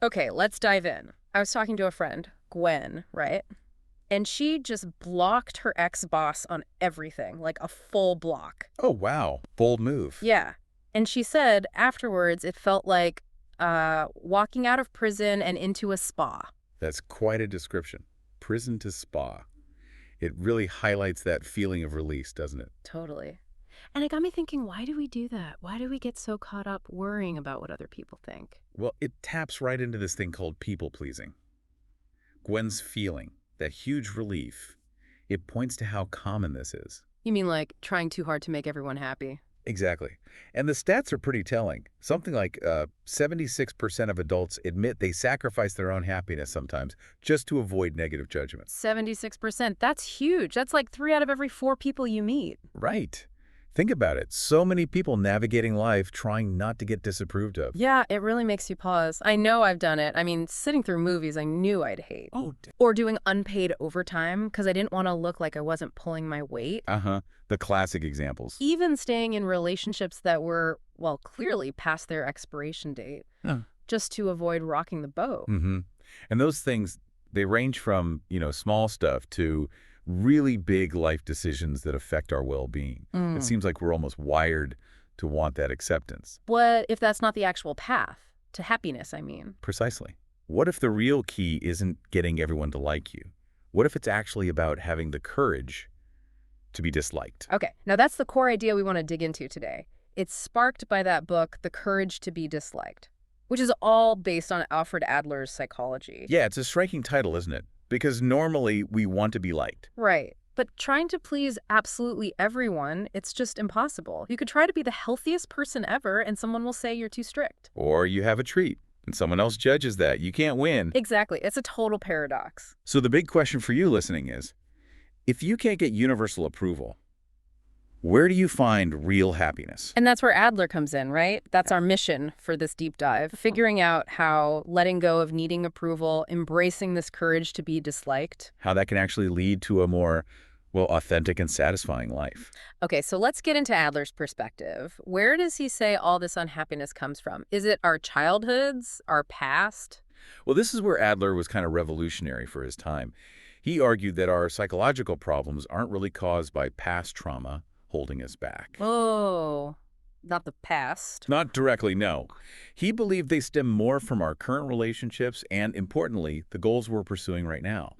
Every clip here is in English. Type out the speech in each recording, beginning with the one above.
Okay, let's dive in. I was talking to a friend, Gwen, right? And she just blocked her ex-boss on everything, like a full block. Oh, wow. Bold move. Yeah. And she said afterwards it felt like walking out of prison and into a spa. That's quite a description. Prison to spa. It really highlights that feeling of release, doesn't it? Totally. And it got me thinking, why do we do that? Why do we get so caught up worrying about what other people think? Well, it taps right into this thing called people-pleasing. Gwen's feeling, that huge relief, it points to how common this is. You mean like trying too hard to make everyone happy? Exactly. And the stats are pretty telling. Something like 76% of adults admit they sacrifice their own happiness sometimes just to avoid negative judgment. 76%. That's huge. That's like 3 out of every 4 people you meet. Right. Think about it. So many people navigating life trying not to get disapproved of. Yeah, it really makes you pause. I know I've done it. I mean, sitting through movies I knew I'd hate. Oh, Or doing unpaid overtime because I didn't want to look like I wasn't pulling my weight. uh-huh. The classic examples. Even staying in relationships that were, well, clearly past their expiration date, Huh. just to avoid rocking the boat. Mm-hmm. And those things, they range from, small stuff to really big life decisions that affect our well-being. It seems like we're almost wired to want that acceptance. What if that's not the actual path to happiness, I mean? Precisely. What if the real key isn't getting everyone to like you? What if it's actually about having the courage to be disliked? Okay, now that's the core idea we want to dig into today. It's sparked by that book, The Courage to be Disliked, which is all based on Alfred Adler's psychology. Yeah, it's a striking title, isn't it? Because normally we want to be liked. Right. But trying to please absolutely everyone, it's just impossible. You could try to be the healthiest person ever, and someone will say you're too strict. Or you have a treat, and someone else judges that. You can't win. Exactly. It's a total paradox. So the big question for you listening is, if you can't get universal approval, where do you find real happiness? And that's where Adler comes in, right? That's our mission for this deep dive, figuring out how letting go of needing approval, embracing this courage to be disliked. How that can actually lead to a more, authentic and satisfying life. Okay, so let's get into Adler's perspective. Where does he say all this unhappiness comes from? Is it our childhoods, our past? Well, this is where Adler was kind of revolutionary for his time. He argued that our psychological problems aren't really caused by past trauma holding us back. Oh, not the past. Not directly, no. He believed they stem more from our current relationships and, importantly, the goals we're pursuing right now.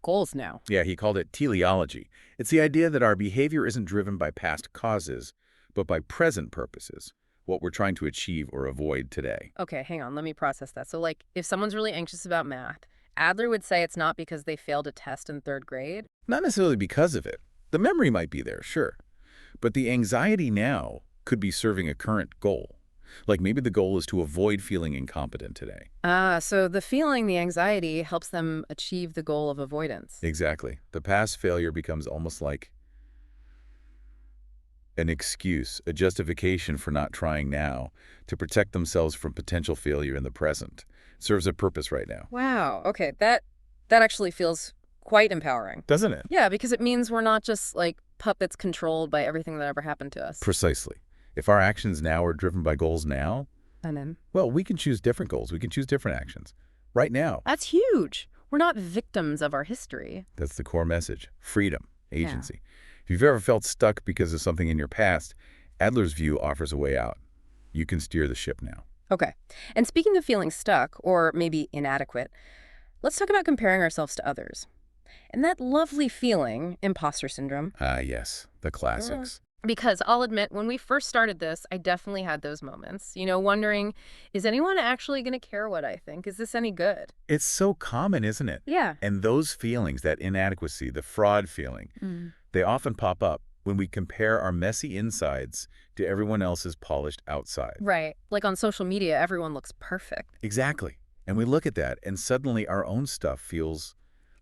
Goals now. Yeah, he called it teleology. It's the idea that our behavior isn't driven by past causes, but by present purposes, what we're trying to achieve or avoid today. Okay, hang on, let me process that. So, like, if someone's really anxious about math, Adler would say it's not because they failed a test in 3rd grade. Not necessarily because of it. The memory might be there, sure. But the anxiety now could be serving a current goal. Like maybe the goal is to avoid feeling incompetent today. So the feeling, the anxiety, helps them achieve the goal of avoidance. Exactly. The past failure becomes almost like an excuse, a justification for not trying now to protect themselves from potential failure in the present. It serves a purpose right now. Wow, okay, that actually feels quite empowering. Doesn't it? Yeah, because it means we're not just, like, puppets controlled by everything that ever happened to us. Precisely. If our actions now are driven by goals now, And then? well, we can choose different goals. We can choose different actions right now. That's huge. We're not victims of our history. That's the core message. Freedom, agency. If you've ever felt stuck because of something in your past, Adler's view offers a way out. You can steer the ship now. Okay. And speaking of feeling stuck, or maybe inadequate, let's talk about comparing ourselves to others. And that lovely feeling, imposter syndrome. Ah, yes, the classics. Because I'll admit, when we first started this, I definitely had those moments, wondering, is anyone actually going to care what I think? Is this any good? It's so common, isn't it? Yeah. And those feelings, that inadequacy, the fraud feeling, they often pop up when we compare our messy insides to everyone else's polished outside. Right. Like on social media, everyone looks perfect. Exactly. And we look at that, and suddenly our own stuff feels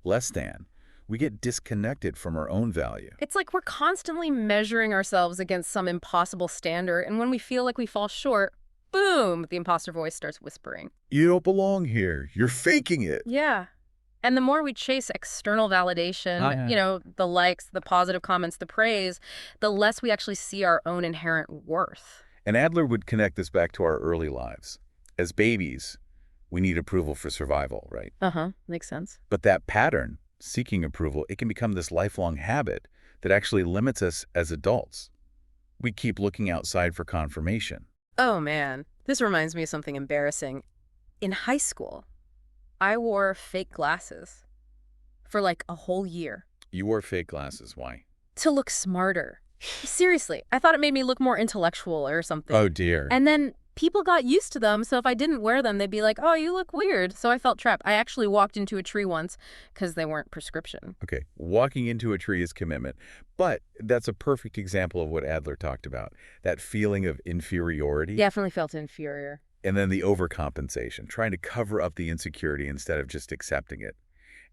less than. We get disconnected from our own value. It's like we're constantly measuring ourselves against some impossible standard, and when we feel like we fall short, boom, the imposter voice starts whispering. You don't belong here. You're faking it. Yeah. And the more we chase external validation, the likes, the positive comments, the praise, the less we actually see our own inherent worth. And Adler would connect this back to our early lives. As babies, We need approval for survival, right? Uh-huh. Makes sense. But that pattern, seeking approval, it can become this lifelong habit that actually limits us as adults. We keep looking outside for confirmation. Oh, man. This reminds me of something embarrassing. In high school, I wore fake glasses for like a whole year You wore fake glasses. Why? to look smarter. Seriously, I thought it made me look more intellectual or something. Oh, dear. And then people got used to them, so if I didn't wear them, they'd be like, oh, you look weird. So I felt trapped. I actually walked into a tree once because they weren't prescription. Okay, walking into a tree is commitment, but that's a perfect example of what Adler talked about, that feeling of inferiority. Definitely felt inferior. And then the overcompensation, trying to cover up the insecurity instead of just accepting it,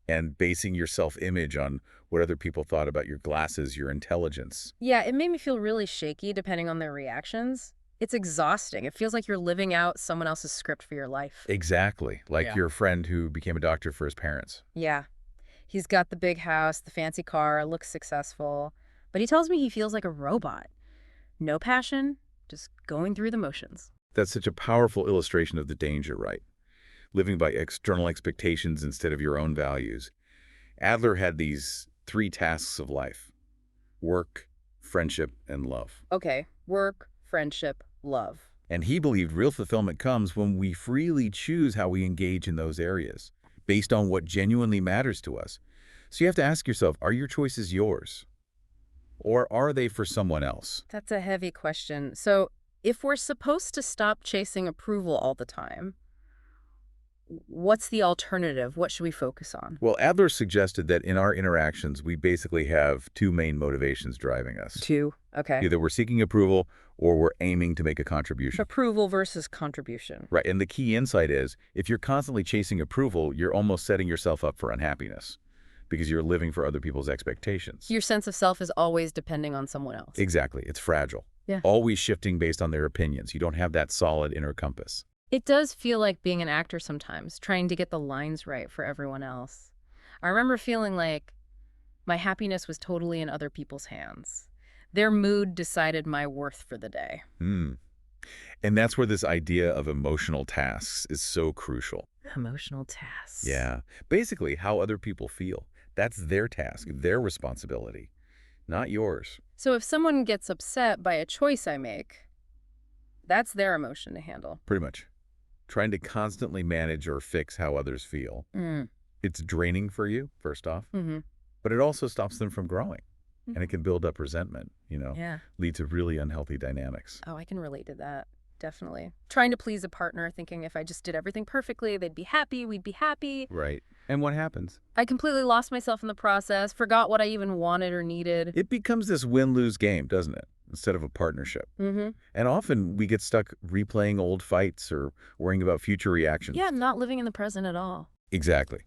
and basing your self-image on what other people thought about your glasses, your intelligence. Yeah, it made me feel really shaky depending on their reactions. It's exhausting. It feels like you're living out someone else's script for your life. Exactly, like Yeah. your friend who became a doctor for his parents. Yeah. He's got the big house, the fancy car, looks successful. But he tells me he feels like a robot. No passion, just going through the motions. That's such a powerful illustration of the danger, right? Living by external expectations instead of your own values. Adler had these 3 tasks of life: work, friendship, and love. Okay, work, friendship, love. And he believed real fulfillment comes when we freely choose how we engage in those areas, based on what genuinely matters to us. So you have to ask yourself, are your choices yours? Or are they for someone else? That's a heavy question. So, if we're supposed to stop chasing approval all the time, what's the alternative? What should we focus on? Well, Adler suggested that in our interactions, we basically have 2 main motivations driving us. 2. Okay. Either we're seeking approval or we're aiming to make a contribution. Approval versus contribution. Right, and the key insight is, if you're constantly chasing approval, you're almost setting yourself up for unhappiness because you're living for other people's expectations. Your sense of self is always depending on someone else. Exactly, it's fragile. Yeah. Always shifting based on their opinions. You don't have that solid inner compass. It does feel like being an actor sometimes, trying to get the lines right for everyone else. I remember feeling like my happiness was totally in other people's hands. Their mood decided my worth for the day. And that's where this idea of emotional tasks is so crucial. Emotional tasks. Yeah, basically how other people feel. That's their task, their responsibility, not yours. So if someone gets upset by a choice I make, that's their emotion to handle. Pretty much. Trying to constantly manage or fix how others feel. It's draining for you, first off, but it also stops them from growing. And it can build up resentment, Yeah. lead to really unhealthy dynamics. Oh, I can relate to that. Definitely. Trying to please a partner, thinking if I just did everything perfectly, they'd be happy, we'd be happy. Right. And what happens? I completely lost myself in the process, forgot what I even wanted or needed. It becomes this win-lose game, doesn't it? Instead of a partnership. And often we get stuck replaying old fights or worrying about future reactions. Yeah, not living in the present at all. Exactly.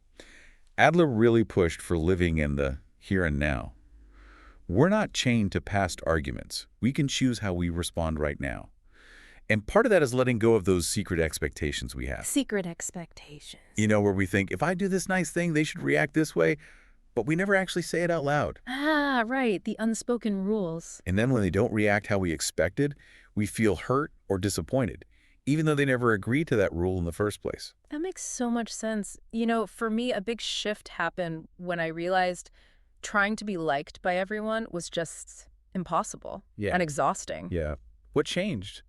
Adler really pushed for living in the here and now. We're not chained to past arguments. We can choose how we respond right now. And part of that is letting go of those secret expectations we have. Secret expectations. Where we think, if I do this nice thing, they should react this way, but we never actually say it out loud. Ah, right, the unspoken rules. And then when they don't react how we expected, we feel hurt or disappointed, even though they never agreed to that rule in the first place. That makes so much sense. For me, a big shift happened when I realized trying to be liked by everyone was just impossible and exhausting. Yeah. What changed?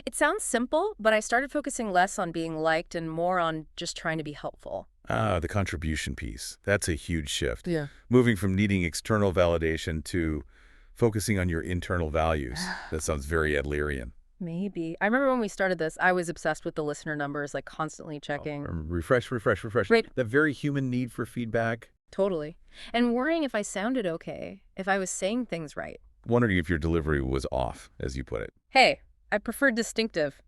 It sounds simple, but I started focusing less on being liked and more on just trying to be helpful. Ah, the contribution piece. That's a huge shift. Yeah. Moving from needing external validation to focusing on your internal values. That sounds very Adlerian. Maybe. I remember when we started this, I was obsessed with the listener numbers, like constantly checking. Refresh. Right. That very human need for feedback. Totally. And worrying if I sounded okay, if I was saying things right. Wondering if your delivery was off, as you put it. Hey, I prefer distinctive.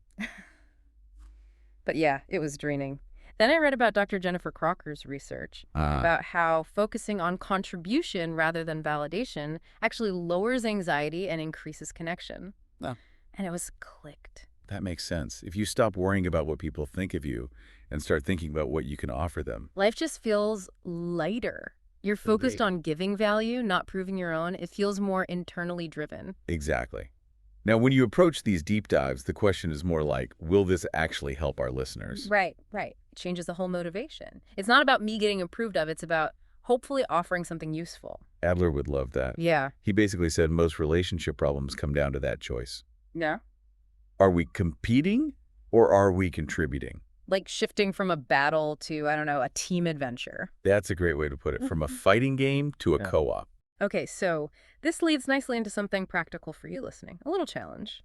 But yeah, it was draining. Then I read about Dr. Jennifer Crocker's research about how focusing on contribution rather than validation actually lowers anxiety and increases connection. Oh. And it was clicked. That makes sense. If you stop worrying about what people think of you and start thinking about what you can offer them. Life just feels lighter. You're focused on giving value, not proving your own. It feels more internally driven. Exactly. Now, when you approach these deep dives, the question is more like, will this actually help our listeners? Right. It changes the whole motivation. It's not about me getting approved of, it's about hopefully offering something useful. Adler would love that. Yeah. He basically said most relationship problems come down to that choice. Yeah. Are we competing or are we contributing? Like shifting from a battle to, I don't know, a team adventure. That's a great way to put it. From a fighting game to a Yeah. co-op. Okay, so this leads nicely into something practical for you listening. A little challenge.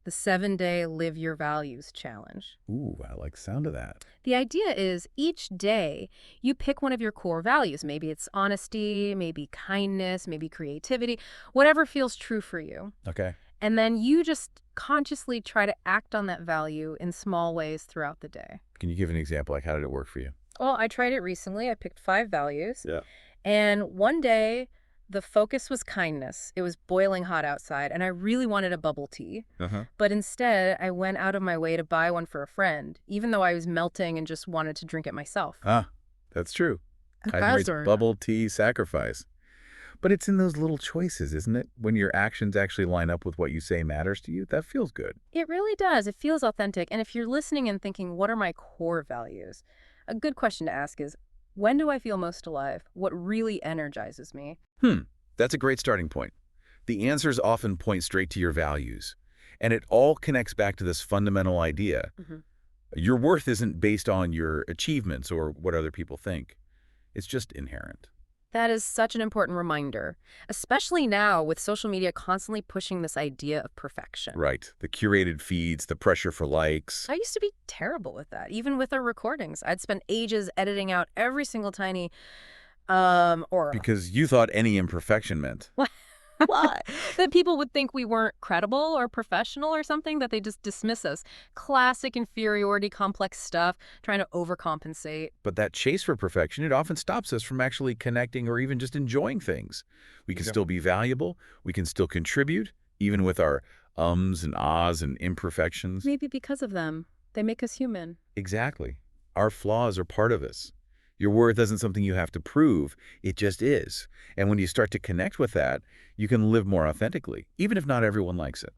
The 7-day Live Your Values challenge. Ooh, I like the sound of that. The idea is each day you pick one of your core values. Maybe it's honesty, maybe kindness, maybe creativity, whatever feels true for you. Okay. And then you just consciously try to act on that value in small ways throughout the day. Can you give an example? Like, how did it work for you? Well, I tried it recently. I picked 5 values. Yeah. And one day, the focus was kindness. It was boiling hot outside, and I really wanted a bubble tea. Uh-huh. But instead, I went out of my way to buy one for a friend, even though I was melting and just wanted to drink it myself. Ah, that's true. Kindness, bubble tea, sacrifice. But it's in those little choices, isn't it? When your actions actually line up with what you say matters to you, that feels good. It really does. It feels authentic. And if you're listening and thinking, what are my core values? A good question to ask is, when do I feel most alive? What really energizes me? That's a great starting point. The answers often point straight to your values. And it all connects back to this fundamental idea. Your worth isn't based on your achievements or what other people think. It's just inherent. That is such an important reminder, especially now with social media constantly pushing this idea of perfection. Right. The curated feeds, the pressure for likes. I used to be terrible with that, even with our recordings. I'd spend ages editing out every single tiny, or Because you thought any imperfection meant. what? That people would think we weren't credible or professional or something, that they just dismiss us. Classic inferiority complex stuff, trying to overcompensate. But that chase for perfection, it often stops us from actually connecting or even just enjoying things. We can still be valuable. We can still contribute, even with our ums and ahs and imperfections. Maybe because of them, they make us human. Exactly. Our flaws are part of us. Your worth isn't something you have to prove. It just is. And when you start to connect with that, you can live more authentically, even if not everyone likes it,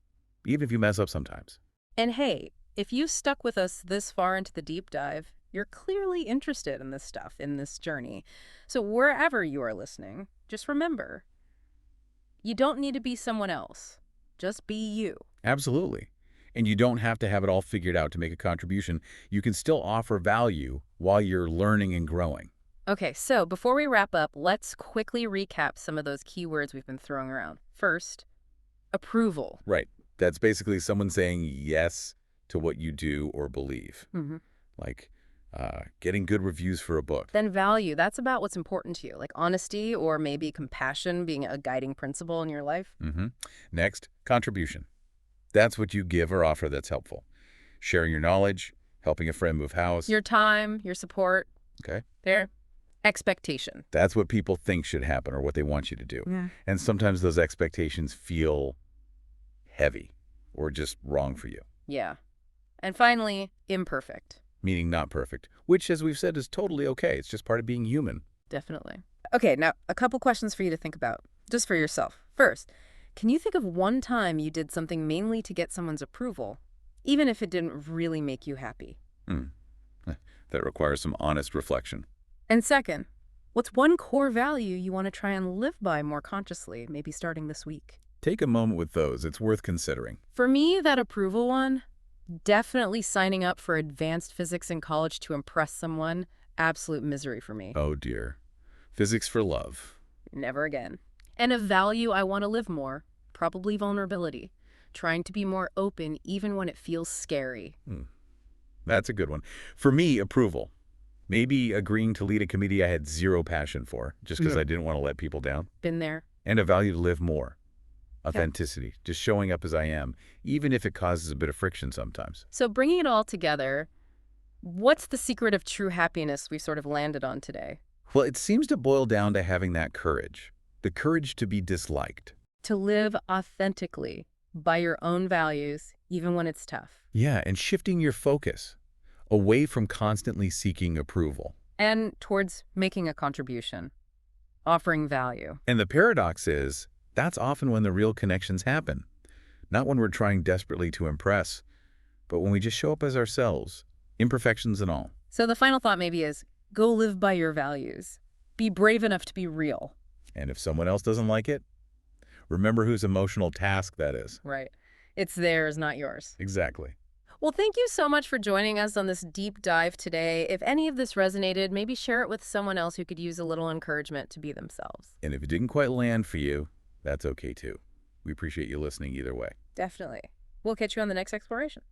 even if you mess up sometimes. And hey, if you stuck with us this far into the deep dive, you're clearly interested in this stuff, in this journey. So wherever you are listening, just remember, you don't need to be someone else. Just be you. Absolutely. And you don't have to have it all figured out to make a contribution. You can still offer value while you're learning and growing. Okay, so before we wrap up, let's quickly recap some of those keywords we've been throwing around. First, approval. Right. That's basically someone saying yes to what you do or believe. Like getting good reviews for a book. Then value. That's about what's important to you, like honesty or maybe compassion being a guiding principle in your life. Next, contribution. That's what you give or offer that's helpful. Sharing your knowledge, helping a friend move house. Your time, your support. Okay. There. Expectation. That's what people think should happen or what they want you to do. Yeah. And sometimes those expectations feel heavy or just wrong for you. Yeah. And finally, imperfect. Meaning not perfect, which, as we've said, is totally okay. It's just part of being human. Definitely. Okay, now a couple questions for you to think about, just for yourself. First, can you think of one time you did something mainly to get someone's approval, even if it didn't really make you happy? That requires some honest reflection. And second, what's one core value you want to try and live by more consciously, maybe starting this week? Take a moment with those. It's worth considering. For me, that approval one, definitely signing up for advanced physics in college to impress someone, absolute misery for me. Oh, dear. Physics for love. Never again. And a value I want to live more, probably vulnerability, trying to be more open even when it feels scary. That's a good one. For me, approval. Maybe agreeing to lead a committee I had zero passion for, just because I didn't want to let people down. Been there. And a value to live more. Authenticity, just showing up as I am, even if it causes a bit of friction sometimes. So bringing it all together, what's the secret of true happiness we've sort of landed on today? Well, it seems to boil down to having that courage. The courage to be disliked. To live authentically by your own values, even when it's tough. Yeah, and shifting your focus away from constantly seeking approval. And towards making a contribution, offering value. And the paradox is, that's often when the real connections happen. Not when we're trying desperately to impress, but when we just show up as ourselves, imperfections and all. So the final thought maybe is go live by your values. Be brave enough to be real. And if someone else doesn't like it, remember whose emotional task that is. Right. It's theirs, not yours. Exactly. Well, thank you so much for joining us on this deep dive today. If any of this resonated, maybe share it with someone else who could use a little encouragement to be themselves. And if it didn't quite land for you, that's okay too. We appreciate you listening either way. Definitely. We'll catch you on the next exploration.